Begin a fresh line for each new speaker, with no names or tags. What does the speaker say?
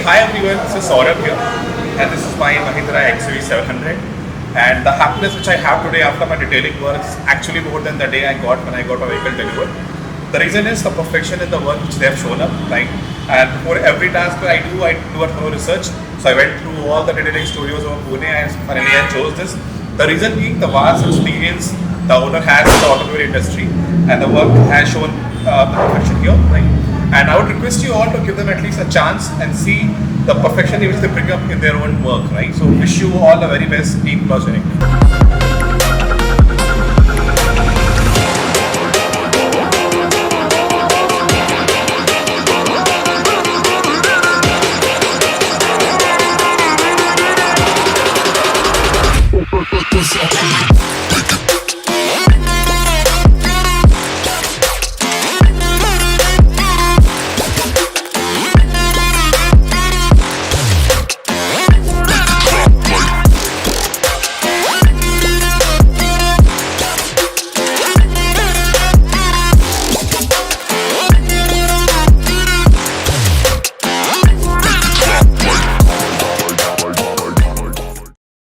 Hi everyone, this is Saurabh here, and this is my Mahindra xuv700. And the happiness which I have today after my detailing work is actually more than the day I got when I got my vehicle delivered. The reason is the perfection in the work which they have shown up, right? And before every task I do a thorough research. So I went through all the detailing studios of Pune and finally I chose this. The reason being the vast experience the owner has in the automobile industry, and the work has shown the perfection here, right? And I would request you all to give them at least a chance and see the perfection which they bring up in their own work, right? So wish you all the very best, Team Glossgenic.